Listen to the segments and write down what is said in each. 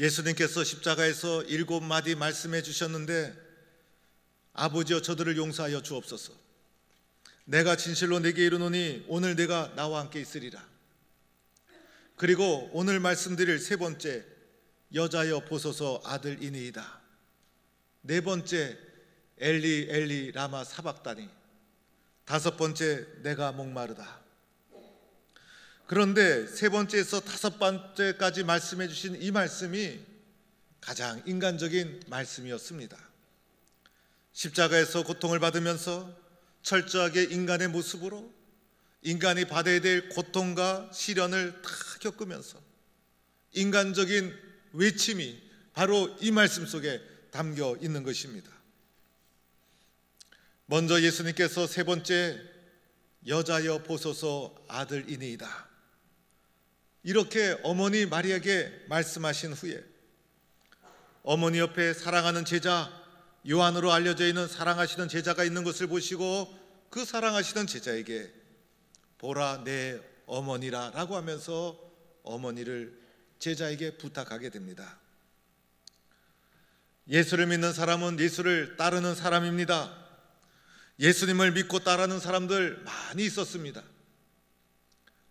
예수님께서 십자가에서 7마디 말씀해 주셨는데, 아버지여 저들을 용서하여 주옵소서. 내가 진실로 내게 이르노니 오늘 내가 나와 함께 있으리라. 그리고 오늘 말씀드릴 세 번째, 여자여 보소서 아들이니이다. 네 번째, 엘리 엘리 라마 사박다니. 다섯 번째, 내가 목마르다. 그런데 세 번째에서 다섯 번째까지 말씀해 주신 이 말씀이 가장 인간적인 말씀이었습니다. 십자가에서 고통을 받으면서 철저하게 인간의 모습으로 인간이 받아야 될 고통과 시련을 다 겪으면서 인간적인 외침이 바로 이 말씀 속에 담겨 있는 것입니다. 먼저 예수님께서 세 번째, 여자여 보소서 아들이니이다, 이렇게 어머니 마리아에게 말씀하신 후에 어머니 옆에 사랑하는 제자 요한으로 알려져 있는 사랑하시는 제자가 있는 것을 보시고 그 사랑하시는 제자에게 보라 내 어머니라 라고 하면서 어머니를 제자에게 부탁하게 됩니다. 예수를 믿는 사람은 예수를 따르는 사람입니다. 예수님을 믿고 따르는 사람들 많이 있었습니다.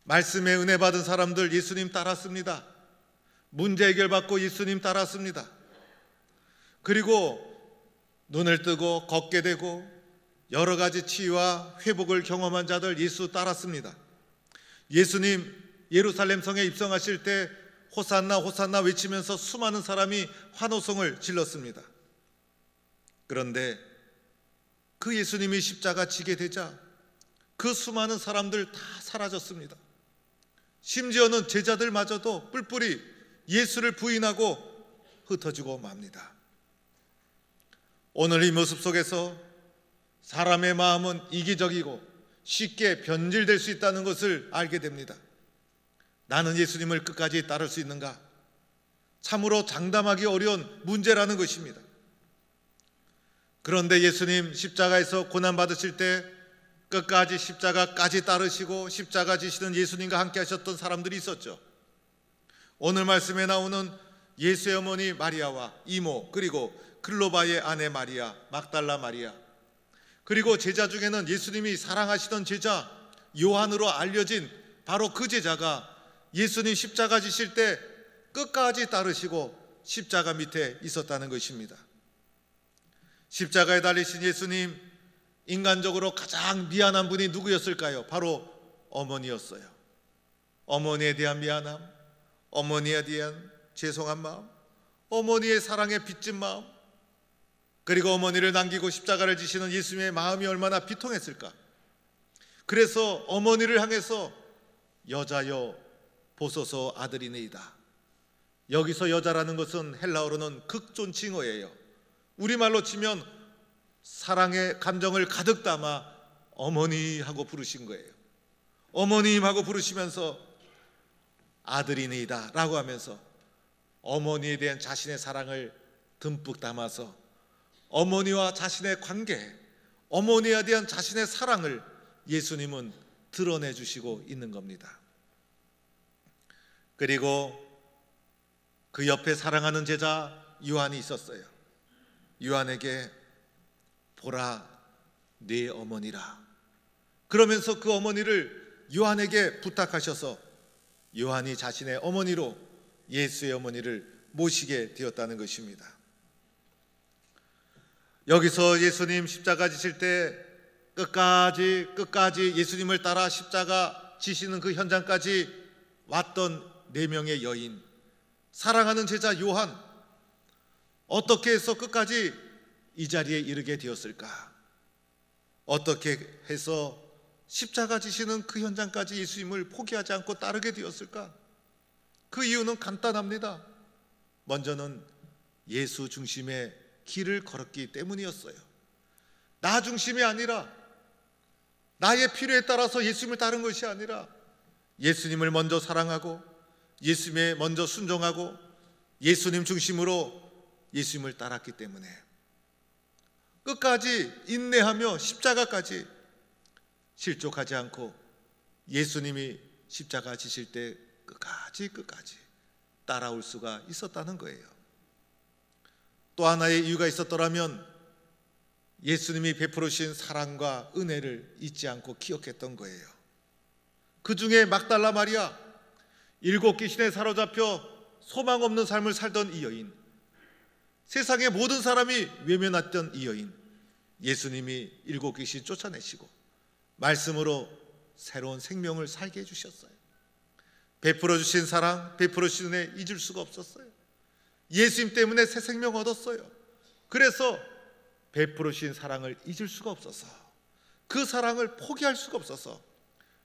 말씀에 은혜 받은 사람들 예수님 따랐습니다. 문제 해결받고 예수님 따랐습니다. 그리고 눈을 뜨고 걷게 되고 여러 가지 치유와 회복을 경험한 자들 예수 따랐습니다. 예수님 예루살렘 성에 입성하실 때 호산나 호산나 외치면서 수많은 사람이 환호성을 질렀습니다. 그런데 그 예수님이 십자가 지게 되자 그 수많은 사람들 다 사라졌습니다. 심지어는 제자들마저도 뿔뿔이 예수를 부인하고 흩어지고 맙니다. 오늘 이 모습 속에서 사람의 마음은 이기적이고 쉽게 변질될 수 있다는 것을 알게 됩니다. 나는 예수님을 끝까지 따를 수 있는가? 참으로 장담하기 어려운 문제라는 것입니다. 그런데 예수님 십자가에서 고난받으실 때 끝까지 십자가까지 따르시고 십자가 지시는 예수님과 함께 하셨던 사람들이 있었죠. 오늘 말씀에 나오는 예수의 어머니 마리아와 이모, 그리고 클로바의 아내 마리아, 막달라 마리아, 그리고 제자 중에는 예수님이 사랑하시던 제자 요한으로 알려진 바로 그 제자가 예수님 십자가 지실 때 끝까지 따르시고 십자가 밑에 있었다는 것입니다. 십자가에 달리신 예수님, 인간적으로 가장 미안한 분이 누구였을까요? 바로 어머니였어요. 어머니에 대한 미안함, 어머니에 대한 죄송한 마음, 어머니의 사랑에 빚진 마음, 그리고 어머니를 남기고 십자가를 지시는 예수님의 마음이 얼마나 비통했을까. 그래서 어머니를 향해서 여자여 보소서 아들이니이다. 여기서 여자라는 것은 헬라어로는 극존칭어예요. 우리말로 치면 사랑의 감정을 가득 담아 어머니 하고 부르신 거예요. 어머님 하고 부르시면서 아들이니이다 라고 하면서 어머니에 대한 자신의 사랑을 듬뿍 담아서 어머니와 자신의 관계, 어머니에 대한 자신의 사랑을 예수님은 드러내 주시고 있는 겁니다. 그리고 그 옆에 사랑하는 제자 요한이 있었어요. 요한에게 보라 네 어머니라. 그러면서 그 어머니를 요한에게 부탁하셔서 요한이 자신의 어머니로 예수의 어머니를 모시게 되었다는 것입니다. 여기서 예수님 십자가 지실 때 끝까지 예수님을 따라 십자가 지시는 그 현장까지 왔던 4명의 여인, 사랑하는 제자 요한, 어떻게 해서 끝까지 이 자리에 이르게 되었을까? 어떻게 해서 십자가 지시는 그 현장까지 예수님을 포기하지 않고 따르게 되었을까? 그 이유는 간단합니다. 먼저는 예수 중심의 길을 걸었기 때문이었어요. 나 중심이 아니라, 나의 필요에 따라서 예수님을 따른 것이 아니라 예수님을 먼저 사랑하고 예수님에 먼저 순종하고 예수님 중심으로 예수님을 따랐기 때문에 끝까지 인내하며 십자가까지 실족하지 않고 예수님이 십자가 지실 때 끝까지 따라올 수가 있었다는 거예요. 또 하나의 이유가 있었더라면 예수님이 베풀으신 사랑과 은혜를 잊지 않고 기억했던 거예요. 그 중에 막달라 마리아, 7 귀신에 사로잡혀 소망 없는 삶을 살던 이 여인, 세상의 모든 사람이 외면했던 이 여인, 예수님이 7 귀신 쫓아내시고 말씀으로 새로운 생명을 살게 해주셨어요. 베풀어 주신 사랑, 베풀어 주신 은혜 잊을 수가 없었어요. 예수님 때문에 새 생명 얻었어요. 그래서 베풀어 주신 사랑을 잊을 수가 없어서, 그 사랑을 포기할 수가 없어서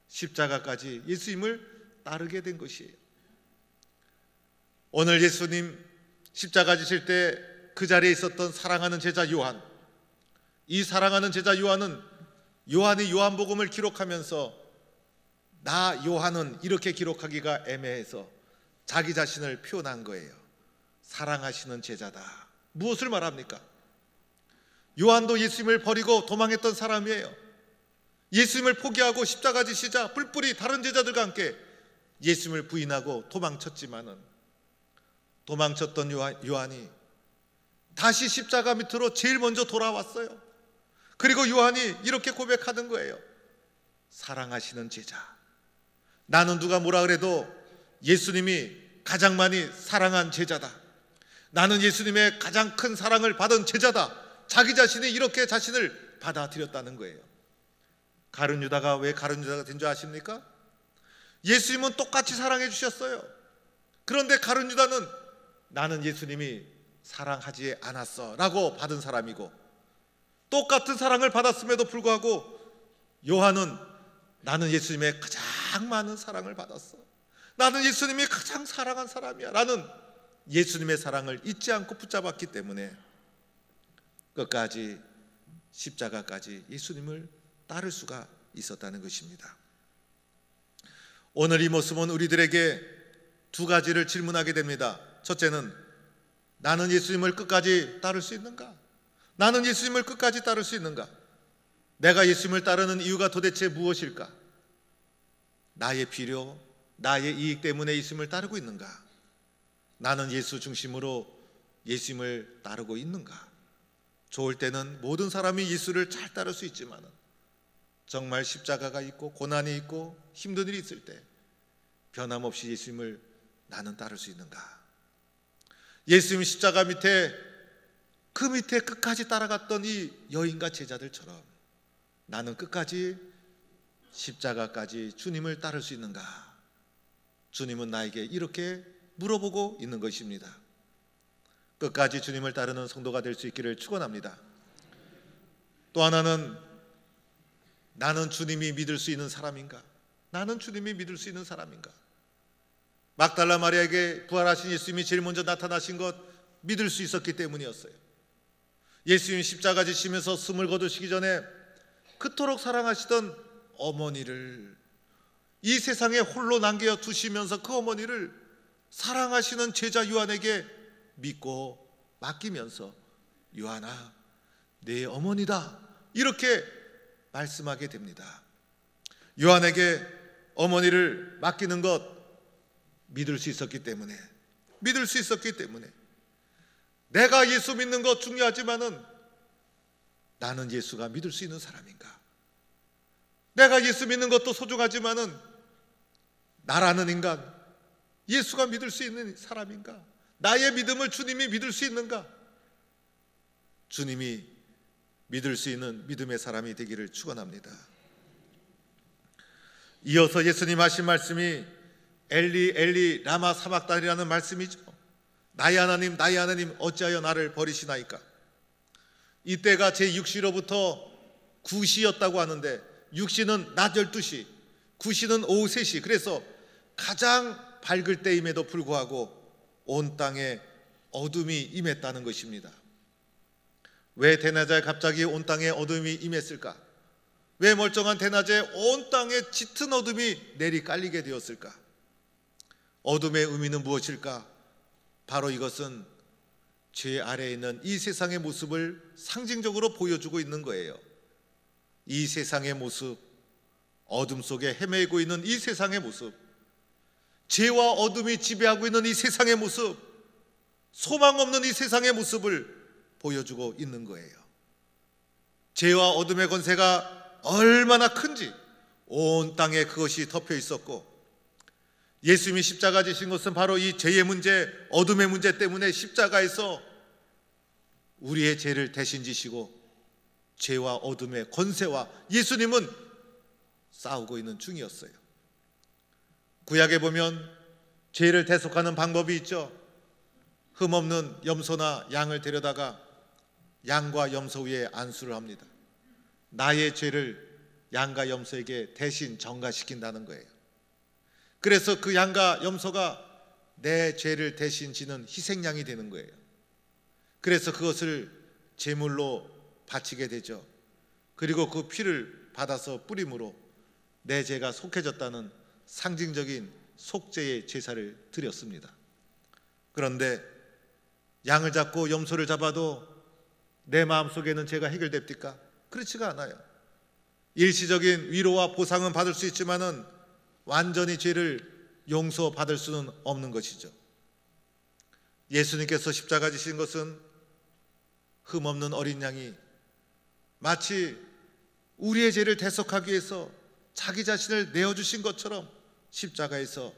십자가까지 예수님을 따르게 된 것이에요. 오늘 예수님 십자가 지실 때 그 자리에 있었던 사랑하는 제자 요한, 이 사랑하는 제자 요한은 요한이 요한복음을 기록하면서 나 요한은 이렇게 기록하기가 애매해서 자기 자신을 표현한 거예요. 사랑하시는 제자다. 무엇을 말합니까? 요한도 예수님을 버리고 도망했던 사람이에요. 예수님을 포기하고 십자가 지시자 뿔뿔이 다른 제자들과 함께 예수님을 부인하고 도망쳤지만은, 도망쳤던 요한이 다시 십자가 밑으로 제일 먼저 돌아왔어요. 그리고 요한이 이렇게 고백하는 거예요. 사랑하시는 제자, 나는 누가 뭐라 그래도 예수님이 가장 많이 사랑한 제자다. 나는 예수님의 가장 큰 사랑을 받은 제자다. 자기 자신이 이렇게 자신을 받아들였다는 거예요. 가룟 유다가 왜 가룟 유다가 된 줄 아십니까? 예수님은 똑같이 사랑해 주셨어요. 그런데 가룟 유다는 나는 예수님이 사랑하지 않았어 라고 받은 사람이고, 똑같은 사랑을 받았음에도 불구하고 요한은 나는 예수님의 가장 많은 사랑을 받았어, 나는 예수님이 가장 사랑한 사람이야 라는 예수님의 사랑을 잊지 않고 붙잡았기 때문에 끝까지 십자가까지 예수님을 따를 수가 있었다는 것입니다. 오늘 이 모습은 우리들에게 두 가지를 질문하게 됩니다. 첫째는 나는 예수님을 끝까지 따를 수 있는가? 나는 예수님을 끝까지 따를 수 있는가? 내가 예수님을 따르는 이유가 도대체 무엇일까? 나의 필요, 나의 이익 때문에 예수님을 따르고 있는가? 나는 예수 중심으로 예수님을 따르고 있는가? 좋을 때는 모든 사람이 예수를 잘 따를 수 있지만 정말 십자가가 있고 고난이 있고 힘든 일이 있을 때 변함없이 예수님을 나는 따를 수 있는가? 예수님 십자가 밑에, 그 밑에 끝까지 따라갔던 이 여인과 제자들처럼 나는 끝까지 십자가까지 주님을 따를 수 있는가? 주님은 나에게 이렇게 물어보고 있는 것입니다. 끝까지 주님을 따르는 성도가 될 수 있기를 축원합니다. 또 하나는 나는 주님이 믿을 수 있는 사람인가? 나는 주님이 믿을 수 있는 사람인가? 막달라 마리아에게 부활하신 예수님이 제일 먼저 나타나신 것 믿을 수 있었기 때문이었어요. 예수님 십자가 지시면서 숨을 거두시기 전에 그토록 사랑하시던 어머니를 이 세상에 홀로 남겨 두시면서 그 어머니를 사랑하시는 제자 요한에게 믿고 맡기면서 요한아, 내 어머니다 이렇게 말씀하게 됩니다. 요한에게 어머니를 맡기는 것 믿을 수 있었기 때문에, 내가 예수 믿는 것 중요하지만은 나는 예수가 믿을 수 있는 사람인가? 내가 예수 믿는 것도 소중하지만은 나라는 인간 예수가 믿을 수 있는 사람인가? 나의 믿음을 주님이 믿을 수 있는가? 주님이 믿을 수 있는 믿음의 사람이 되기를 축원합니다. 이어서 예수님 하신 말씀이 엘리 엘리 라마 사박단이라는 말씀이죠. 나의 하나님 나의 하나님 어찌하여 나를 버리시나이까? 이때가 제6시로부터 9시였다고 하는데 6시는 낮 12시, 9시는 오후 3시, 그래서 가장 밝을 때임에도 불구하고 온 땅에 어둠이 임했다는 것입니다. 왜 대낮에 갑자기 온 땅에 어둠이 임했을까? 왜 멀쩡한 대낮에 온 땅에 짙은 어둠이 내리깔리게 되었을까? 어둠의 의미는 무엇일까? 바로 이것은 죄 아래에 있는 이 세상의 모습을 상징적으로 보여주고 있는 거예요. 이 세상의 모습, 어둠 속에 헤매고 있는 이 세상의 모습, 죄와 어둠이 지배하고 있는 이 세상의 모습, 소망 없는 이 세상의 모습을 보여주고 있는 거예요. 죄와 어둠의 권세가 얼마나 큰지 온 땅에 그것이 덮여 있었고, 예수님이 십자가 지신 것은 바로 이 죄의 문제, 어둠의 문제 때문에 십자가에서 우리의 죄를 대신 지시고 죄와 어둠의 권세와 예수님은 싸우고 있는 중이었어요. 구약에 보면 죄를 대속하는 방법이 있죠. 흠없는 염소나 양을 데려다가 양과 염소 위에 안수를 합니다. 나의 죄를 양과 염소에게 대신 전가시킨다는 거예요. 그래서 그 양과 염소가 내 죄를 대신 지는 희생양이 되는 거예요. 그래서 그것을 제물로 바치게 되죠. 그리고 그 피를 받아서 뿌림으로 내 죄가 속해졌다는 상징적인 속죄의 제사를 드렸습니다. 그런데 양을 잡고 염소를 잡아도 내 마음속에는 죄가 해결됩니까? 그렇지가 않아요. 일시적인 위로와 보상은 받을 수 있지만은 완전히 죄를 용서받을 수는 없는 것이죠. 예수님께서 십자가 지신 것은 흠없는 어린 양이 마치 우리의 죄를 대속하기 위해서 자기 자신을 내어주신 것처럼 십자가에서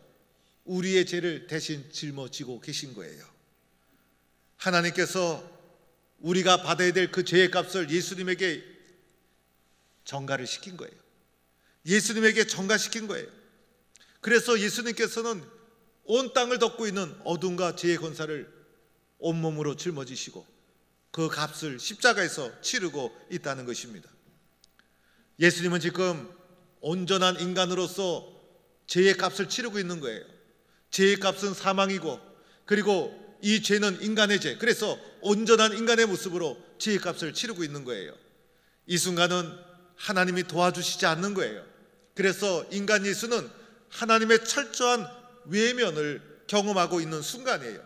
우리의 죄를 대신 짊어지고 계신 거예요. 하나님께서 우리가 받아야 될 그 죄의 값을 예수님에게 전가를 시킨 거예요. 예수님에게 전가시킨 거예요. 그래서 예수님께서는 온 땅을 덮고 있는 어둠과 죄의 권세를 온몸으로 짊어지시고 그 값을 십자가에서 치르고 있다는 것입니다. 예수님은 지금 온전한 인간으로서 죄의 값을 치르고 있는 거예요. 죄의 값은 사망이고, 그리고 이 죄는 인간의 죄, 그래서 온전한 인간의 모습으로 죄의 값을 치르고 있는 거예요. 이 순간은 하나님이 도와주시지 않는 거예요. 그래서 인간 예수는 하나님의 철저한 외면을 경험하고 있는 순간이에요.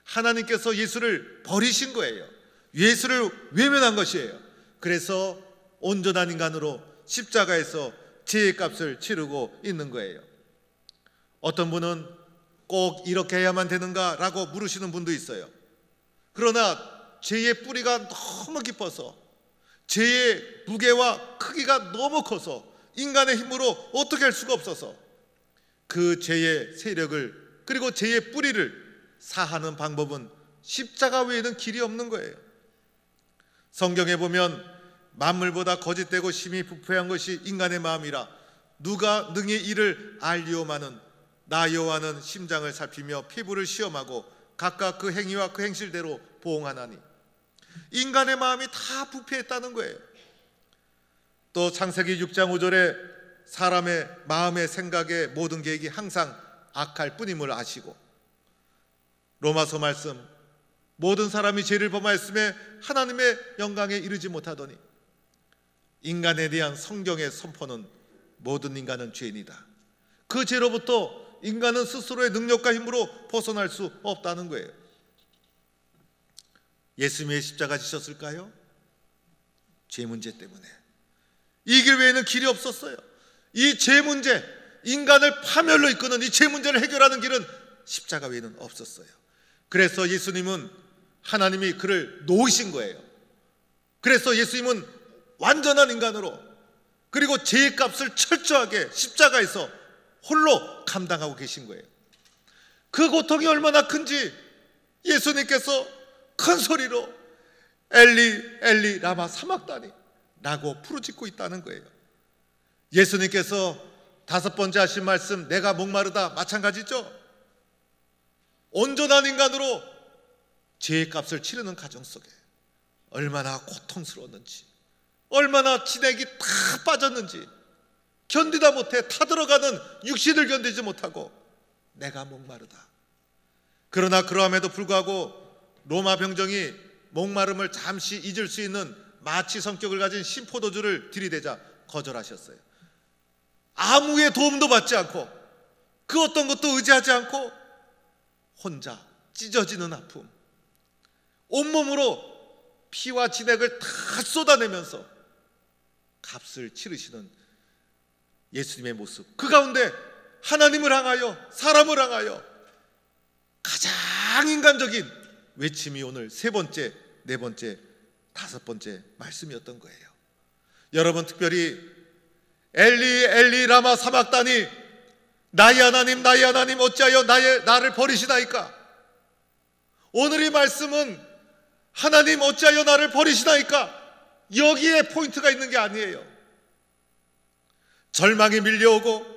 하나님께서 예수를 버리신 거예요. 예수를 외면한 것이에요. 그래서 온전한 인간으로 십자가에서 죄의 값을 치르고 있는 거예요. 어떤 분은 꼭 이렇게 해야만 되는가 라고 물으시는 분도 있어요. 그러나 죄의 뿌리가 너무 깊어서, 죄의 무게와 크기가 너무 커서 인간의 힘으로 어떻게 할 수가 없어서 그 죄의 세력을, 그리고 죄의 뿌리를 사하는 방법은 십자가 외에는 길이 없는 거예요. 성경에 보면 만물보다 거짓되고 심히 부패한 것이 인간의 마음이라 누가 능히 이를 알리오마는 나 여호와는 심장을 살피며 피부를 시험하고 각각 그 행위와 그 행실대로 보응하나니. 인간의 마음이 다 부패했다는 거예요. 또 창세기 6장 5절에 사람의 마음의 생각의 모든 계획이 항상 악할 뿐임을 아시고, 로마서 말씀 모든 사람이 죄를 범하였음에 하나님의 영광에 이르지 못하더니, 인간에 대한 성경의 선포는 모든 인간은 죄인이다. 그 죄로부터 인간은 스스로의 능력과 힘으로 벗어날 수 없다는 거예요. 예수님의 십자가 지셨을까요? 죄 문제 때문에. 이 길 외에는 길이 없었어요. 이 죄 문제, 인간을 파멸로 이끄는 이 죄 문제를 해결하는 길은 십자가 외에는 없었어요. 그래서 예수님은 하나님이 그를 놓으신 거예요. 그래서 예수님은 완전한 인간으로, 그리고 죄의 값을 철저하게 십자가에서 홀로 감당하고 계신 거예요. 그 고통이 얼마나 큰지 예수님께서 큰 소리로 엘리 엘리 라마 사막다니 라고 부르짖고 있다는 거예요. 예수님께서 5번째 하신 말씀, 내가 목마르다, 마찬가지죠. 온전한 인간으로 죄의 값을 치르는 가정 속에 얼마나 고통스러웠는지, 얼마나 진액이 다 빠졌는지 견디다 못해 타들어가는 육신을 견디지 못하고 내가 목마르다. 그러나 그러함에도 불구하고 로마 병정이 목마름을 잠시 잊을 수 있는 마취 성격을 가진 신포도주를 들이대자 거절하셨어요. 아무의 도움도 받지 않고 그 어떤 것도 의지하지 않고 혼자 찢어지는 아픔, 온몸으로 피와 진액을 다 쏟아내면서 값을 치르시는 예수님의 모습, 그 가운데 하나님을 향하여, 사람을 향하여 가장 인간적인 외침이 오늘 세 번째, 네 번째, 다섯 번째 말씀이었던 거예요. 여러분, 특별히 엘리 엘리 라마 사박다니, 나의 하나님 나의 하나님 어찌하여 나를 버리시나이까? 오늘 이 말씀은 하나님 어찌하여 나를 버리시나이까? 여기에 포인트가 있는 게 아니에요. 절망이 밀려오고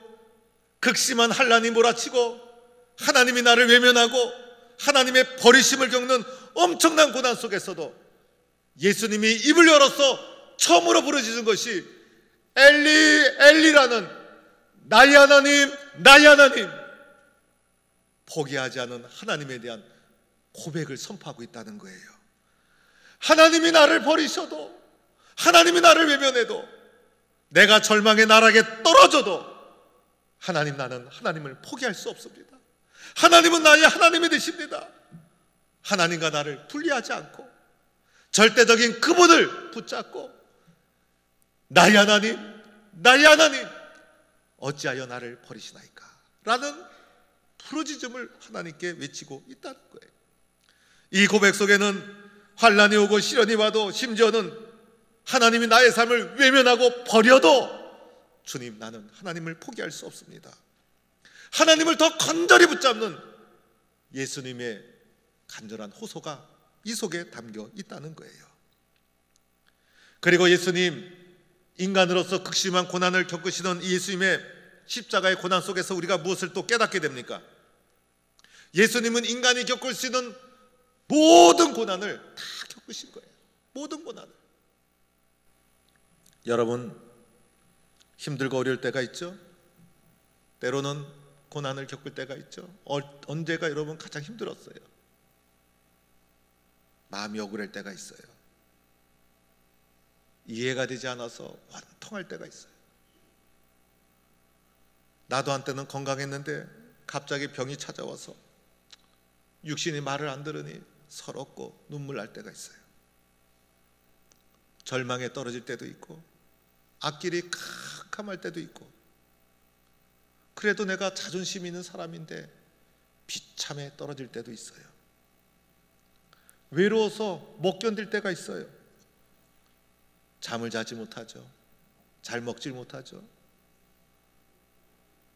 극심한 환난이 몰아치고 하나님이 나를 외면하고 하나님의 버리심을 겪는 엄청난 고난 속에서도 예수님이 입을 열어서 처음으로 부르짖은 것이 엘리 엘리라는 나의 하나님 나의 하나님, 포기하지 않은 하나님에 대한 고백을 선포하고 있다는 거예요. 하나님이 나를 버리셔도, 하나님이 나를 외면해도, 내가 절망의 나락에 떨어져도 하나님, 나는 하나님을 포기할 수 없습니다. 하나님은 나의 하나님이 되십니다. 하나님과 나를 분리하지 않고 절대적인 그분을 붙잡고 나의 하나님 나의 하나님 어찌하여 나를 버리시나이까? 라는 부르짖음을 하나님께 외치고 있다는 거예요. 이 고백 속에는 환난이 오고 시련이 와도, 심지어는 하나님이 나의 삶을 외면하고 버려도 주님, 나는 하나님을 포기할 수 없습니다. 하나님을 더 간절히 붙잡는 예수님의 간절한 호소가 이 속에 담겨 있다는 거예요. 그리고 예수님, 인간으로서 극심한 고난을 겪으시는 이 예수님의 십자가의 고난 속에서 우리가 무엇을 또 깨닫게 됩니까? 예수님은 인간이 겪을 수 있는 모든 고난을 다 겪으신 거예요. 모든 고난을. 여러분, 힘들고 어려울 때가 있죠. 때로는 고난을 겪을 때가 있죠. 언제가 여러분 가장 힘들었어요? 마음이 억울할 때가 있어요. 이해가 되지 않아서 원통할 때가 있어요. 나도 한때는 건강했는데 갑자기 병이 찾아와서 육신이 말을 안 들으니 서럽고 눈물 날 때가 있어요. 절망에 떨어질 때도 있고 앞길이 캄캄할 때도 있고, 그래도 내가 자존심 있는 사람인데 비참에 떨어질 때도 있어요. 외로워서 못 견딜 때가 있어요. 잠을 자지 못하죠. 잘 먹질 못하죠.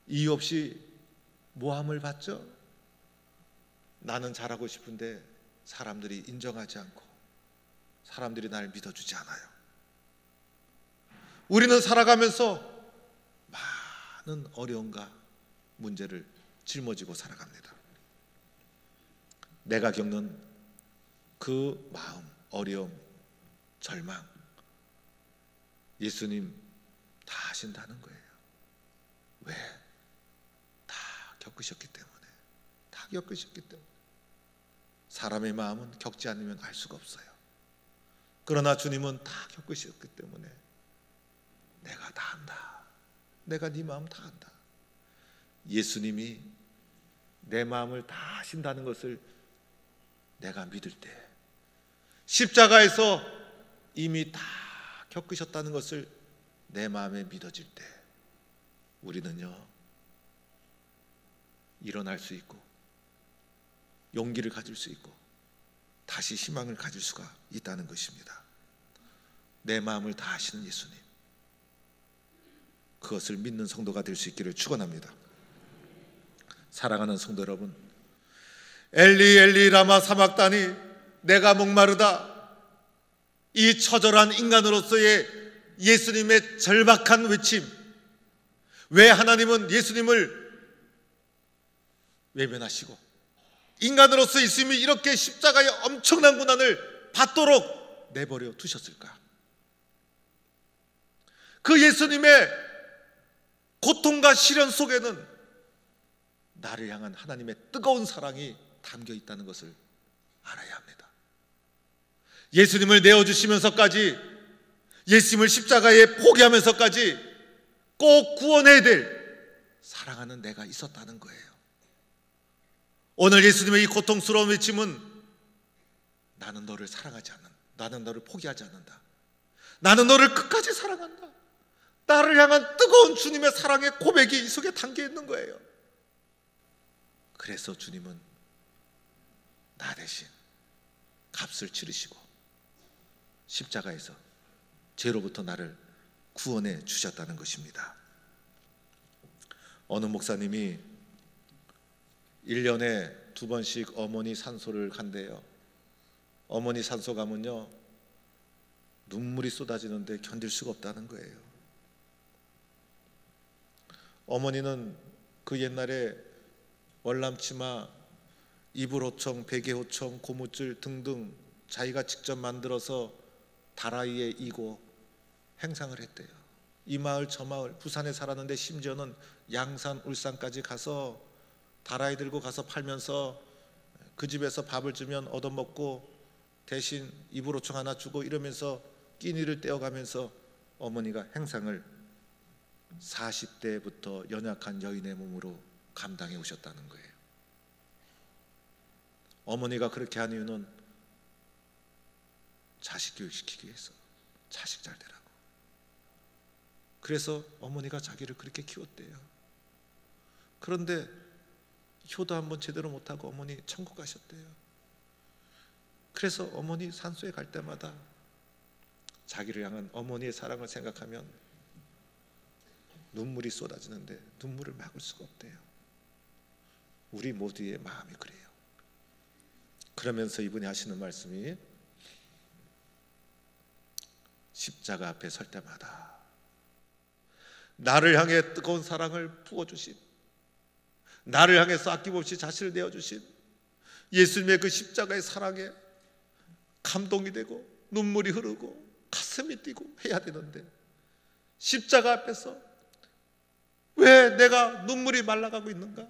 이유 없이 모함을 받죠. 나는 잘하고 싶은데 사람들이 인정하지 않고 사람들이 나를 믿어주지 않아요. 우리는 살아가면서 많은 어려움과 문제를 짊어지고 살아갑니다. 내가 겪는 그 마음, 어려움, 절망, 예수님 다 아신다는 거예요. 왜? 다 겪으셨기 때문에. 다 겪으셨기 때문에. 사람의 마음은 겪지 않으면 알 수가 없어요. 그러나 주님은 다 겪으셨기 때문에 내가 다 안다. 내가 네 마음 다 안다. 예수님이 내 마음을 다 아신다는 것을 내가 믿을 때, 십자가에서 이미 다 겪으셨다는 것을 내 마음에 믿어질 때, 우리는요 일어날 수 있고 용기를 가질 수 있고 다시 희망을 가질 수가 있다는 것입니다. 내 마음을 다 아시는 예수님, 그것을 믿는 성도가 될 수 있기를 축원합니다. 사랑하는 성도 여러분, 엘리 엘리 라마 사박다니, 내가 목마르다, 이 처절한 인간으로서의 예수님의 절박한 외침, 왜 하나님은 예수님을 외면하시고 인간으로서 예수님이 이렇게 십자가의 엄청난 고난을 받도록 내버려 두셨을까? 그 예수님의 고통과 시련 속에는 나를 향한 하나님의 뜨거운 사랑이 담겨 있다는 것을 알아야 합니다. 예수님을 내어주시면서까지, 예수님을 십자가에 포기하면서까지 꼭 구원해야 될 사랑하는 내가 있었다는 거예요. 오늘 예수님의 이 고통스러운 외침은 나는 너를 사랑하지 않는다. 나는 너를 포기하지 않는다. 나는 너를 끝까지 사랑한다. 나를 향한 뜨거운 주님의 사랑의 고백이 이 속에 담겨 있는 거예요. 그래서 주님은 나 대신 값을 치르시고 십자가에서 죄로부터 나를 구원해 주셨다는 것입니다. 어느 목사님이 1년에 2번씩 어머니 산소를 간대요. 어머니 산소 가면요, 눈물이 쏟아지는데 견딜 수가 없다는 거예요. 어머니는 그 옛날에 월남치마, 이불호청, 베개호청, 고무줄 등등 자기가 직접 만들어서 다라이에 이고 행상을 했대요. 이 마을 저 마을, 부산에 살았는데 심지어는 양산, 울산까지 가서 다라이 들고 가서 팔면서 그 집에서 밥을 주면 얻어먹고 대신 이불호청 하나 주고 이러면서 끼니를 떼어가면서 어머니가 행상을 40대부터 연약한 여인의 몸으로 감당해 오셨다는 거예요. 어머니가 그렇게 한 이유는 자식 교육시키기 위해서, 자식 잘 되라고. 그래서 어머니가 자기를 그렇게 키웠대요. 그런데 효도 한번 제대로 못하고 어머니 천국 가셨대요. 그래서 어머니 산소에 갈 때마다 자기를 향한 어머니의 사랑을 생각하면 눈물이 쏟아지는데 눈물을 막을 수가 없대요. 우리 모두의 마음이 그래요. 그러면서 이분이 하시는 말씀이, 십자가 앞에 설 때마다 나를 향해 뜨거운 사랑을 부어주신, 나를 향해서 아낌없이 자신을 내어주신 예수님의 그 십자가의 사랑에 감동이 되고 눈물이 흐르고 가슴이 뛰고 해야 되는데, 십자가 앞에서 왜 내가 눈물이 말라가고 있는가?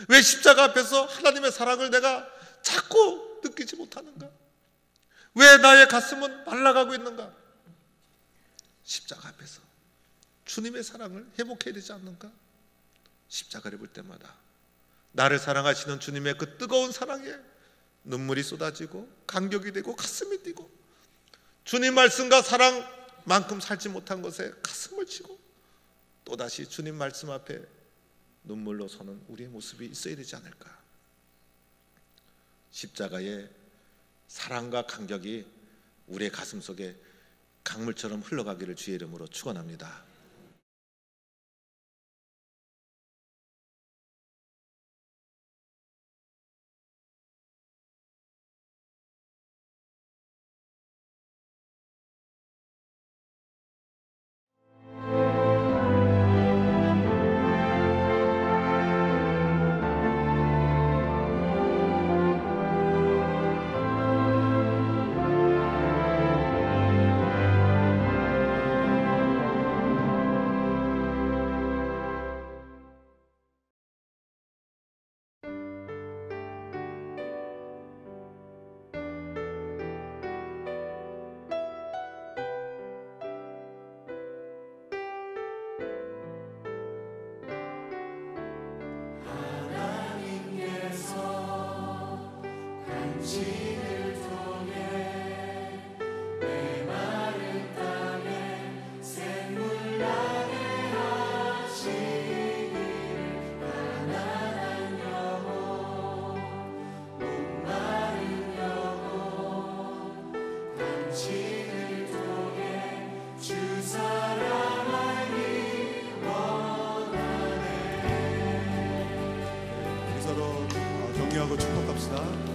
왜 십자가 앞에서 하나님의 사랑을 내가 자꾸 느끼지 못하는가? 왜 나의 가슴은 말라가고 있는가? 십자가 앞에서 주님의 사랑을 회복해야 되지 않는가? 십자가를 볼 때마다 나를 사랑하시는 주님의 그 뜨거운 사랑에 눈물이 쏟아지고 감격이 되고 가슴이 뛰고, 주님 말씀과 사랑만큼 살지 못한 것에 가슴을 치고 또다시 주님 말씀 앞에 눈물로 서는 우리의 모습이 있어야 되지 않을까? 십자가의 사랑과 감격이 우리의 가슴 속에 강물처럼 흘러가기를 주의 이름으로 축원합니다. 서로 격려하고 축복합시다.